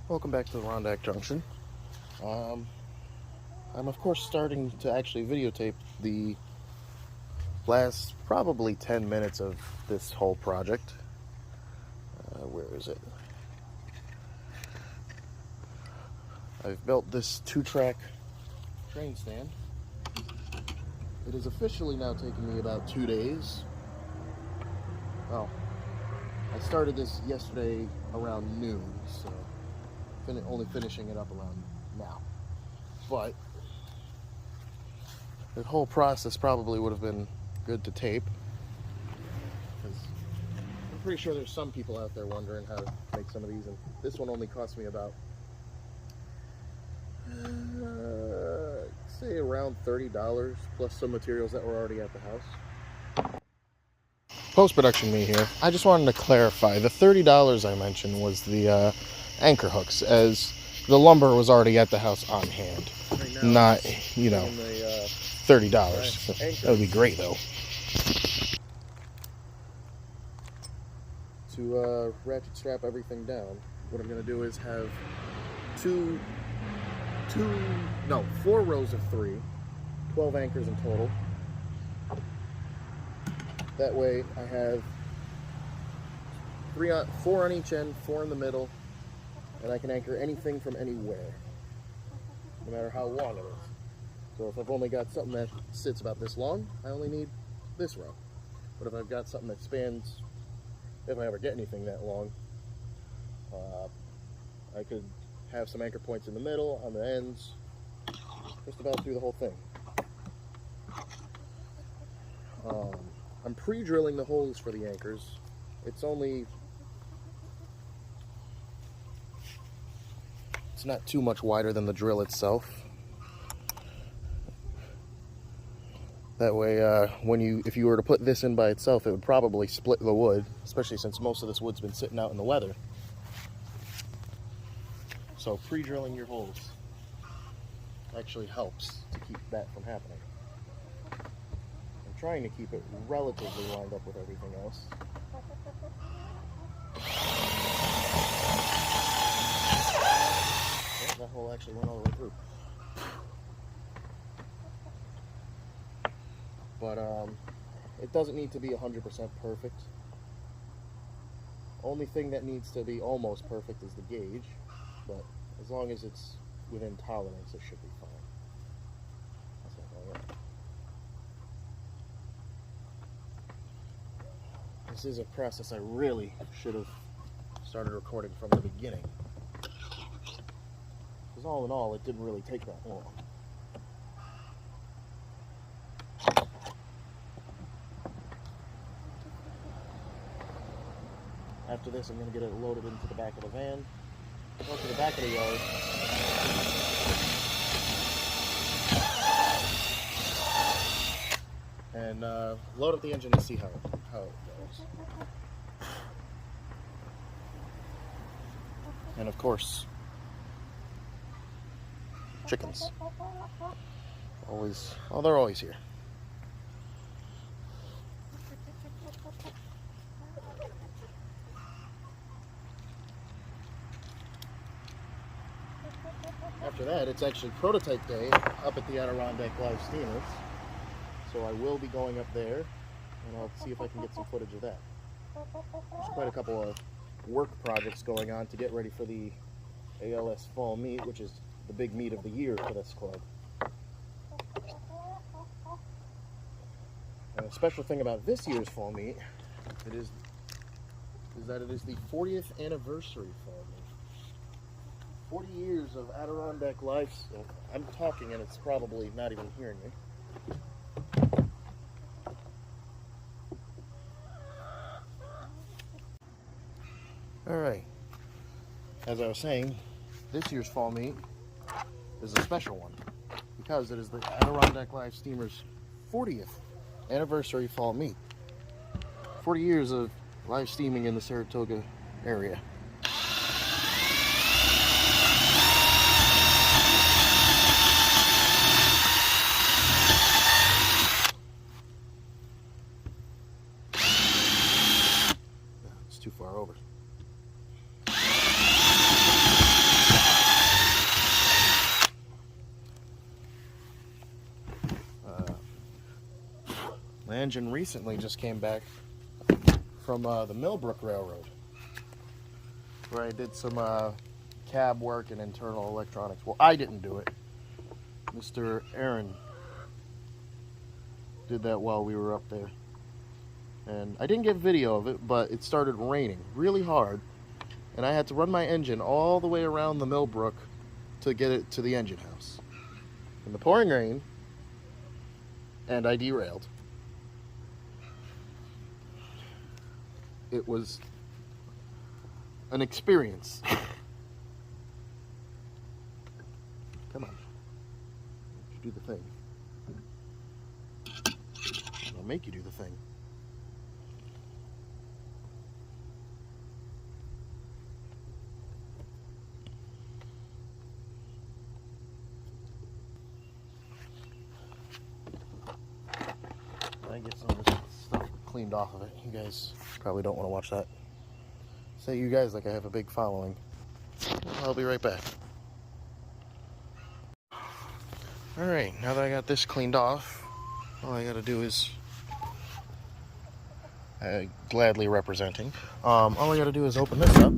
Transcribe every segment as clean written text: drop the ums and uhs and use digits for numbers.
Welcome back to the Adirondack Junction. I'm of course starting to actually videotape the last probably 10 minutes of this whole project. Where is it? I've built this 2-track train stand. It is officially now taking me about 2 days. Well, I started this yesterday around noon, so only finishing it up around now. But the whole process probably would have been good to tape, because I'm pretty sure there's some people out there wondering how to make some of these, and this one only cost me about say around $30 plus some materials that were already at the house. Post-production me here. I just wanted to clarify, the $30 I mentioned was the anchor hooks, as the lumber was already at the house on hand. Right now, not, $30. That would be great though. To ratchet strap everything down, what I'm going to do is have four rows of 12 anchors in total. That way I have 4 on each end, 4 in the middle, and I can anchor anything from anywhere, no matter how long it is. So if I've only got something that sits about this long, I only need this row. But if I've got something that spans, if I ever get anything that long, I could have some anchor points in the middle, on the ends, just about through the whole thing. I'm pre-drilling the holes for the anchors. It's not too much wider than the drill itself. That way, if you were to put this in by itself, it would probably split the wood, especially since most of this wood's been sitting out in the weather. So pre-drilling your holes actually helps to keep that from happening. I'm trying to keep it relatively lined up with everything else. Oh, that hole actually went all the way through. But it doesn't need to be 100% perfect. Only thing that needs to be almost perfect is the gauge, but as long as it's within tolerance, it should be fine. That's not going on. This is a process I really should have started recording from the beginning, because all in all, it didn't really take that long. After this, I'm going to get it loaded into the back of the van, go to the back of the yard, and load up the engine to see how it goes. And of course, chickens. They're always here. After that, it's actually prototype day up at the Adirondack Live Steamers. So I will be going up there, and I'll see if I can get some footage of that. There's quite a couple of work projects going on to get ready for the ALS fall meet, which is the big meet of the year for this club. And a special thing about this year's fall meet is that it is the 40th anniversary fall meet. 40 years of Adirondack Live. I'm talking and it's probably not even hearing me. Alright, as I was saying, this year's fall meet is a special one because it is the Adirondack Live Steamers 40th anniversary fall meet. 40 years of live steaming in the Saratoga area. It's too far over. My engine recently just came back from the Millbrook Railroad, where I did some cab work and internal electronics. Well, I didn't do it. Mr. Aaron did that while we were up there. And I didn't get video of it, but it started raining really hard. And I had to run my engine all the way around the Millbrook to get it to the engine house. In the pouring rain, and I derailed. It was an experience. Come on. You do the thing. I'll make you do the thing. I get some of this stuff cleaned off of it. You guys probably don't want to watch that. Say you guys like I have a big following. I'll be right back. Alright, now that I got this cleaned off, all I gotta do is gladly representing. All I gotta do is open this up.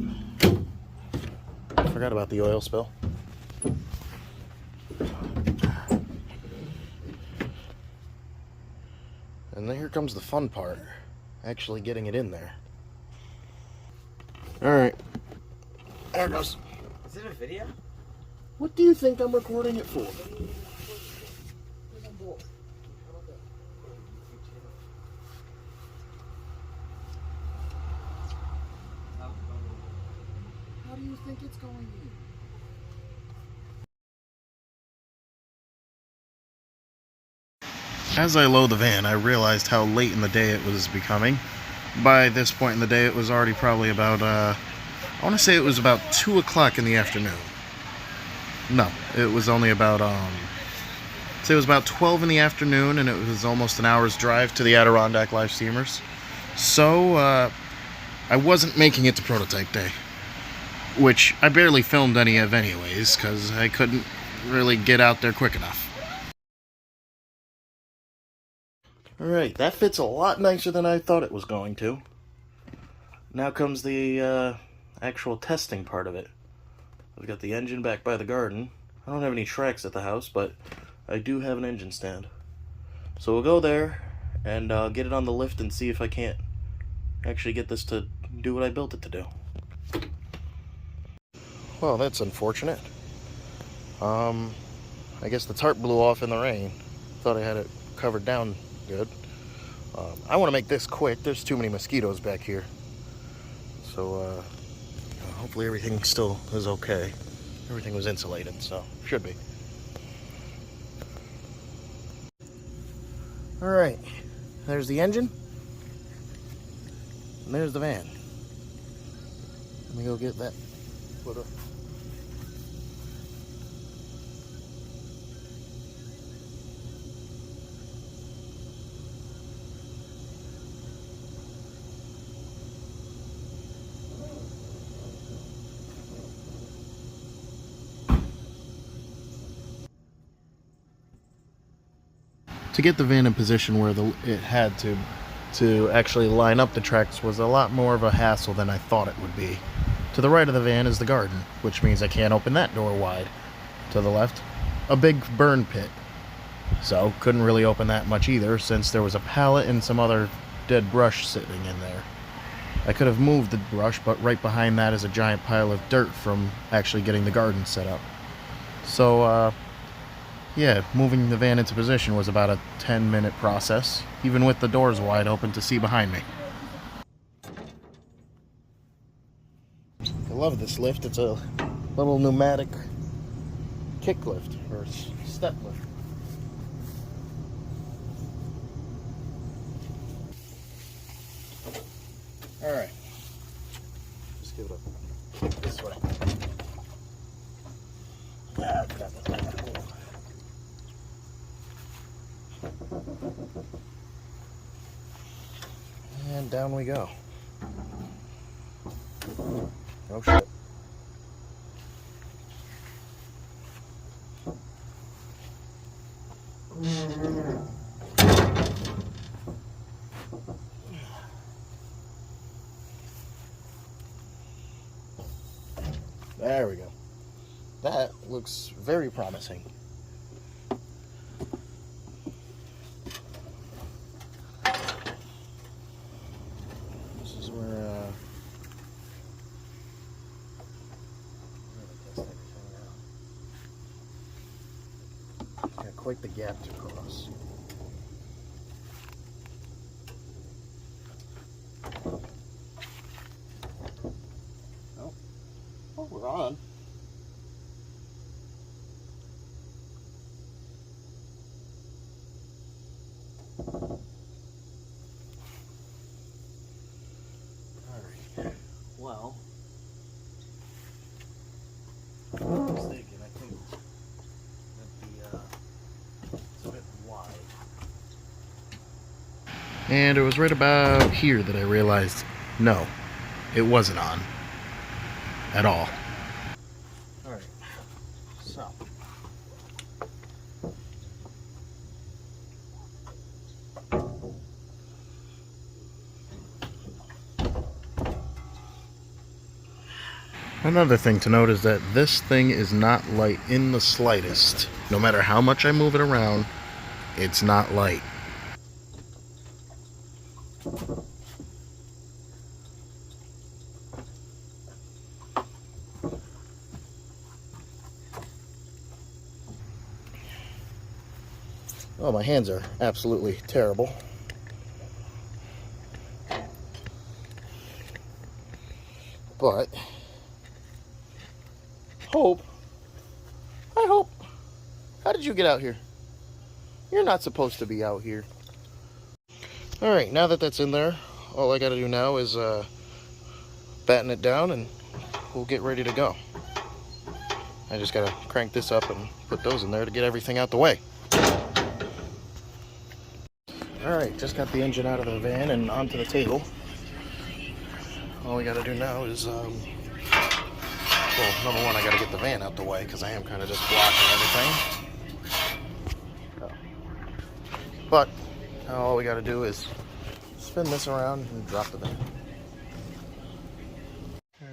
I forgot about the oil spill. And then here comes the fun part, actually getting it in there. Alright, there it goes. Is it a video? What do you think I'm recording it for? How do you think it's going in? As I load the van, I realized how late in the day it was becoming. By this point in the day, it was already probably about, I want to say it was about 2 o'clock in the afternoon. No, it was only about, say it was about 12 in the afternoon, and it was almost an hour's drive to the Adirondack live steamers. So, I wasn't making it to prototype day, which I barely filmed any of anyways, because I couldn't really get out there quick enough. Alright, that fits a lot nicer than I thought it was going to. Now comes the actual testing part of it. I've got the engine back by the garden. I don't have any tracks at the house, but I do have an engine stand. So we'll go there and get it on the lift and see if I can't actually get this to do what I built it to do. Well, that's unfortunate. I guess the tarp blew off in the rain. Thought I had it covered down good. I want to make this quick. There's too many mosquitoes back here. So hopefully everything still is okay. Everything was insulated, so should be. Alright, there's the engine. And there's the van. Let me go get that put up. To get the van in position where it had to actually line up the tracks was a lot more of a hassle than I thought it would be. To the right of the van is the garden, which means I can't open that door wide. To the left, a big burn pit. So, couldn't really open that much either, since there was a pallet and some other dead brush sitting in there. I could have moved the brush, but right behind that is a giant pile of dirt from actually getting the garden set up. So, yeah, moving the van into position was about a 10-minute process, even with the doors wide open to see behind me. I love this lift. It's a little pneumatic kick lift, or step lift. Alright. Just give it a kick this way. And down we go. Oh shit. There we go. That looks very promising. This is where got quite the gap to cross. Oh, we're on. Alright. Well, I was thinking, I think that it's a bit wide. And it was right about here that I realized, no, it wasn't on at all. Alright, so another thing to note is that this thing is not light in the slightest. No matter how much I move it around, it's not light. Oh, my hands are absolutely terrible. But I hope. How did you get out here? You're not supposed to be out here. Alright, now that that's in there, all I gotta do now is batten it down and we'll get ready to go. I just gotta crank this up and put those in there to get everything out the way. Alright, just got the engine out of the van and onto the table. All we gotta do now is, well, number one, I gotta get the van out the way because I am kind of just blocking everything. Oh. But all we gotta do is spin this around and drop the van.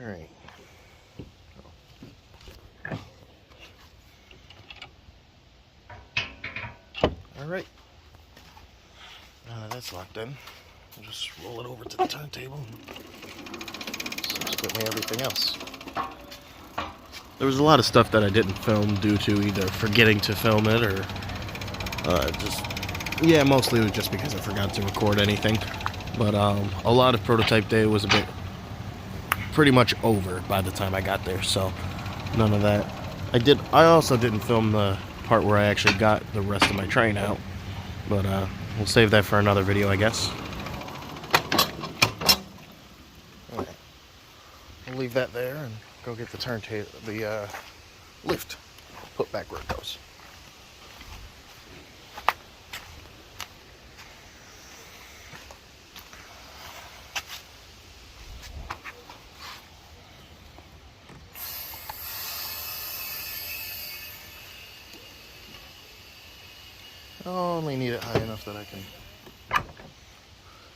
Alright. Alright. Now that that's locked in, I'll just roll it over to the turntable and subsequently everything else. There was a lot of stuff that I didn't film due to either forgetting to film it or mostly it was just because I forgot to record anything. But a lot of prototype day was pretty much over by the time I got there, so none of that. I also didn't film the part where I actually got the rest of my train out, but we'll save that for another video, I guess. Alright. We'll leave that there and go get the turntable, the lift put back where it goes. I only need it high enough that I can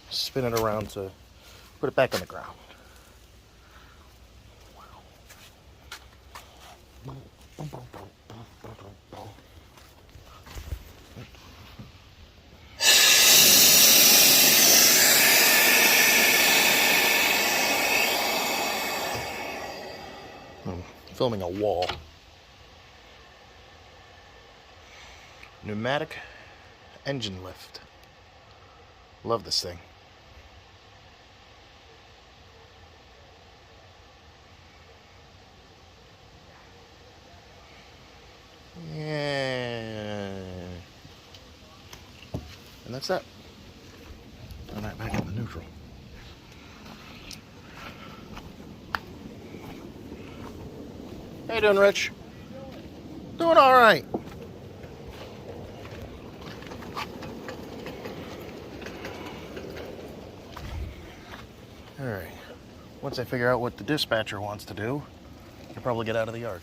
spin it around to put it back on the ground. I'm filming a wall. Pneumatic engine lift. Love this thing. Yeah. And that's that. Turn that back in the neutral. How you doing, Rich? Doing all right. All right. Once I figure out what the dispatcher wants to do, I can probably get out of the yard.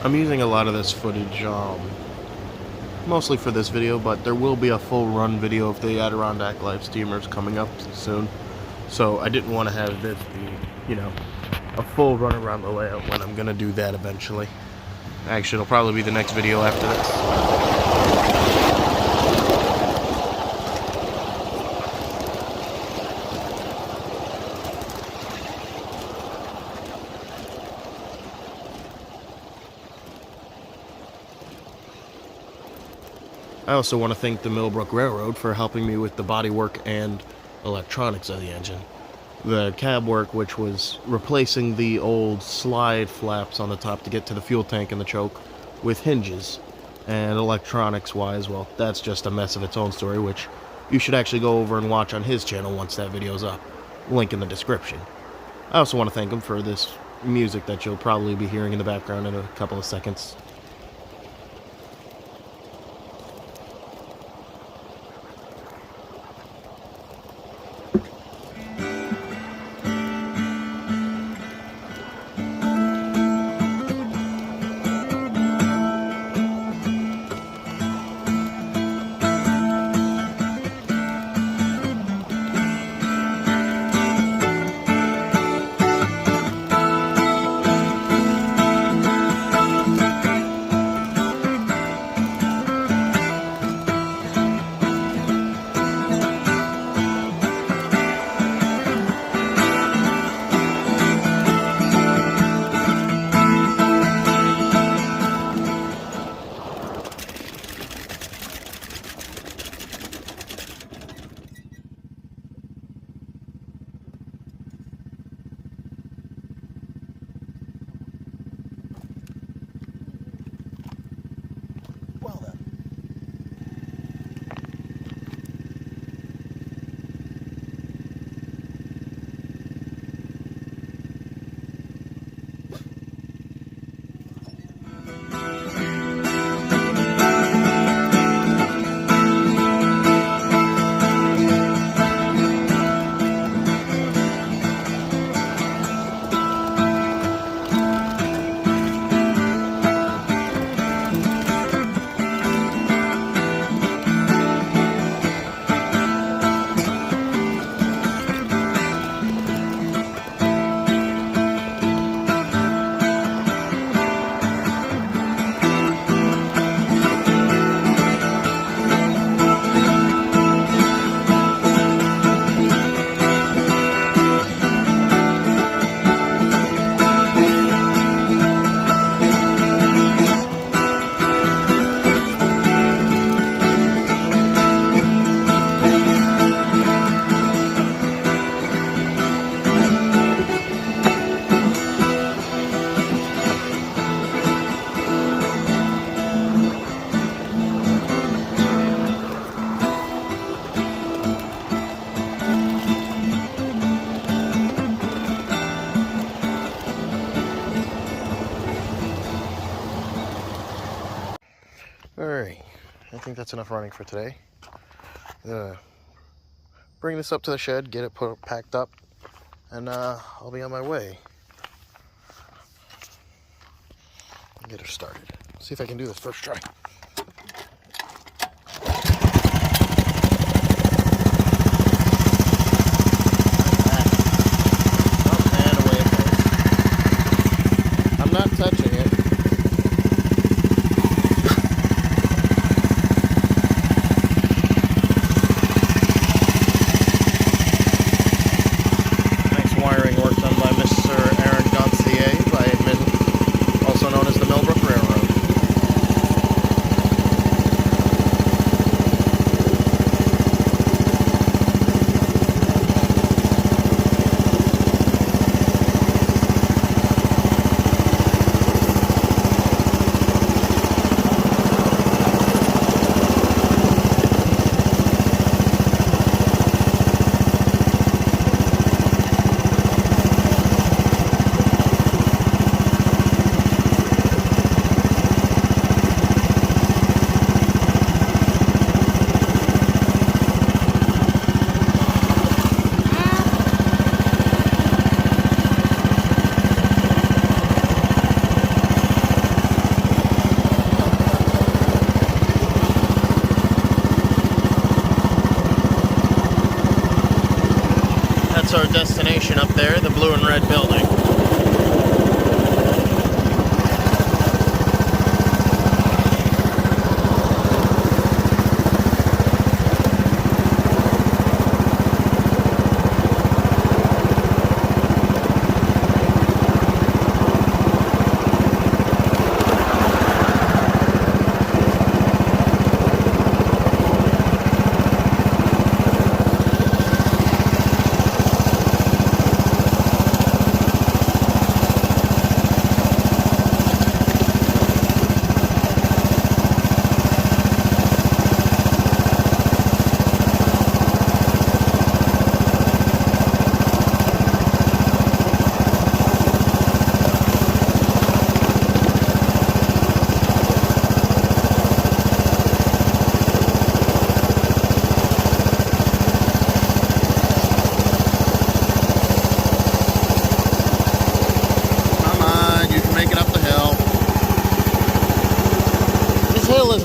I'm using a lot of this footage, mostly for this video, but there will be a full run video of the Adirondack live steamers coming up soon. So I didn't want to have this be, a full run around the layout when I'm going to do that eventually. Actually, it'll probably be the next video after this. I also want to thank the Millbrook Railroad for helping me with the bodywork and electronics of the engine. The cab work, which was replacing the old slide flaps on the top to get to the fuel tank and the choke with hinges. And electronics-wise, well, that's just a mess of its own story, which you should actually go over and watch on his channel once that video's up. Link in the description. I also want to thank him for this music that you'll probably be hearing in the background in a couple of seconds. Alright, I think that's enough running for today. Bring this up to the shed, get it packed up, and I'll be on my way. Get her started. See if I can do this first try. And away it goes. I'm not touching it.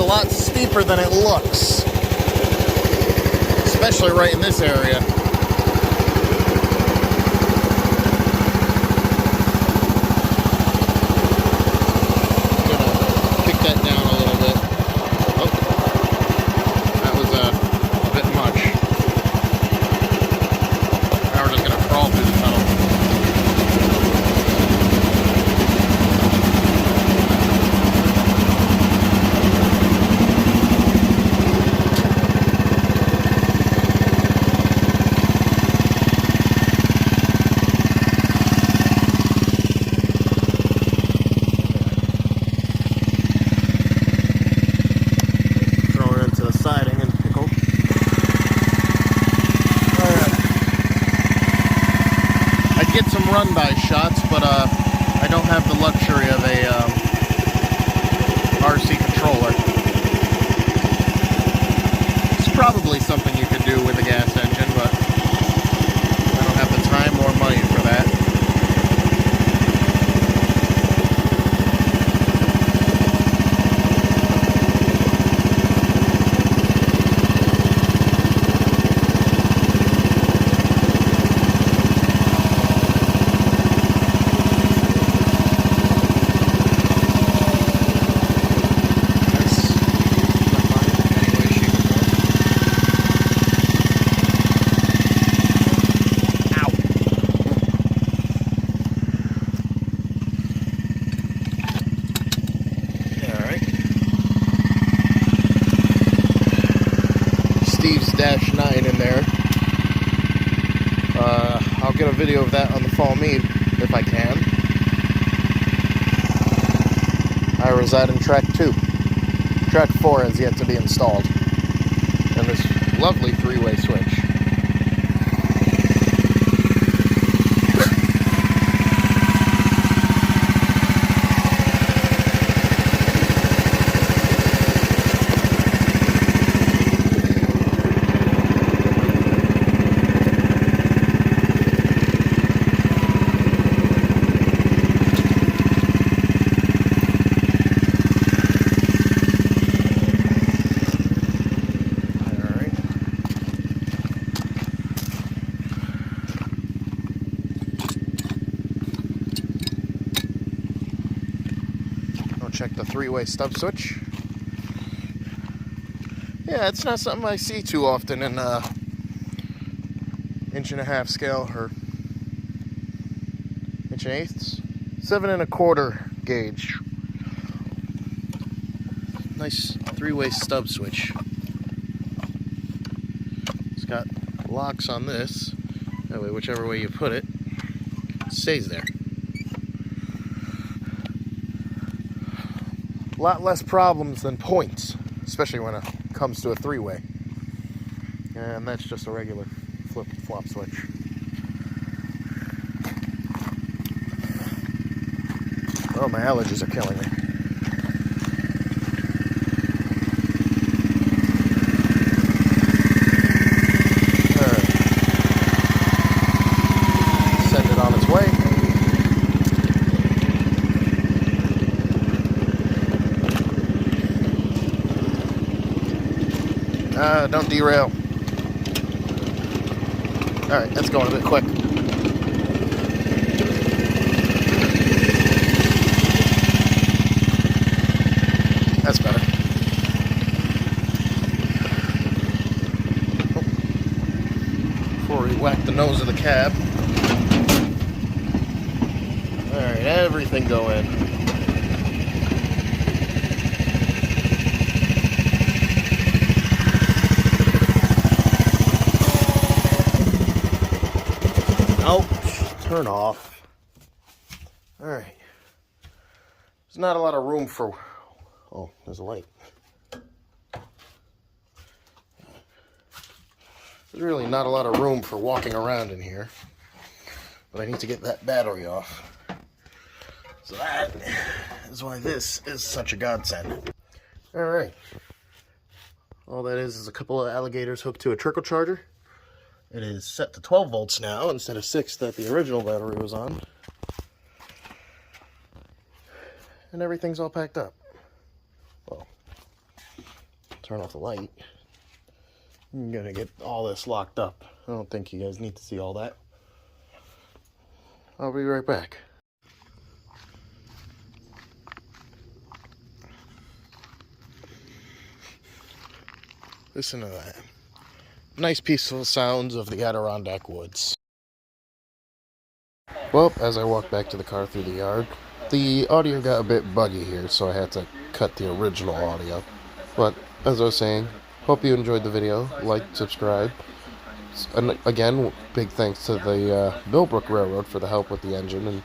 lot steeper than it looks. Especially right in this area. Get some run-by shots, but I don't have the luxury of a RC controller. It's probably something you could do with a gas engine, but I don't have the time or money for that. Dash 9 in there. I'll get a video of that on the fall meet if I can. I reside in track 2. Track 4 has yet to be installed. And this lovely three-way switch. Check the three-way stub switch. Yeah, it's not something I see too often in 1.5" scale or 1 1/8. 7 1/4 gauge. Nice three-way stub switch. It's got locks on this. That way, whichever way you put it, it stays there. A lot less problems than points, especially when it comes to a three-way. And that's just a regular flip-flop switch. Oh, my allergies are killing me. Alright. Send it on its way. Don't derail. Alright, that's going a bit quick. That's better. Before we whack the nose of the cab. Alright, everything go in. Turn off. Alright. There's not a lot of room for... Oh, there's a light. There's really not a lot of room for walking around in here. But I need to get that battery off. So that is why this is such a godsend. Alright. All that is a couple of alligators hooked to a trickle charger. It is set to 12 volts now instead of 6 that the original battery was on. And everything's all packed up. Well, turn off the light. I'm gonna get all this locked up. I don't think you guys need to see all that. I'll be right back. Listen to that. Nice peaceful sounds of the Adirondack woods. Well, as I walked back to the car through the yard, the audio got a bit buggy here, so I had to cut the original audio. But, as I was saying, hope you enjoyed the video. Like, subscribe. And again, big thanks to the Millbrook Railroad for the help with the engine and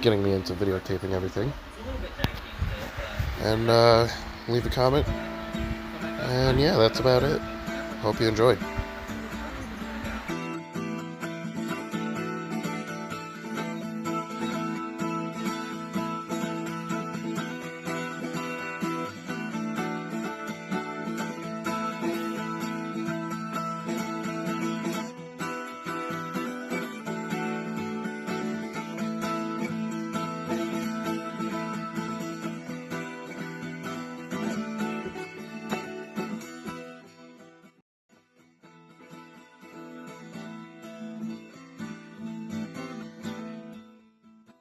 getting me into videotaping everything. And leave a comment. And yeah, that's about it. Hope you enjoyed.